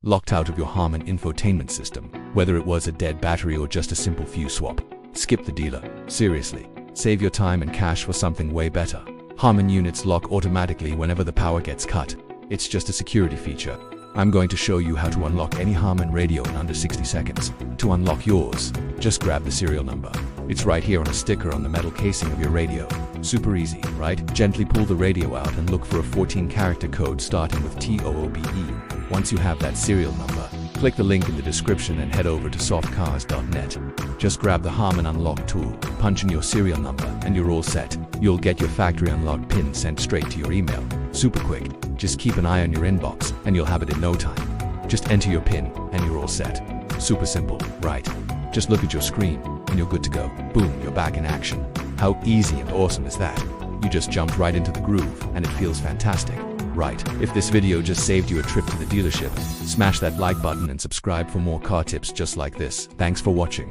locked out of your Harman infotainment system, whether it was a dead battery or just a simple fuse swap. Skip the dealer. Seriously, save your time and cash for something way better. Harman units lock automatically whenever the power gets cut. It's just a security feature. I'm going to show you how to unlock any Harman radio in under 60 seconds. To unlock yours, just grab the serial number. It's right here on a sticker on the metal casing of your radio. Super easy, right? Gently pull the radio out and look for a 14-character code starting with TOOBE. Once you have that serial number, click the link in the description and head over to softcars.net. Just grab the Harman unlock tool, punch in your serial number, and you're all set. You'll get your factory unlocked pin sent straight to your email. Super quick. Just keep an eye on your inbox and you'll have it in no time. Just enter your pin and you're all set. Super simple, right? Just look at your screen and you're good to go. Boom, you're back in action. How easy and awesome is that? You just jumped right into the groove and it feels fantastic, right? If this video just saved you a trip to the dealership, smash that like button and subscribe for more car tips just like this. Thanks for watching.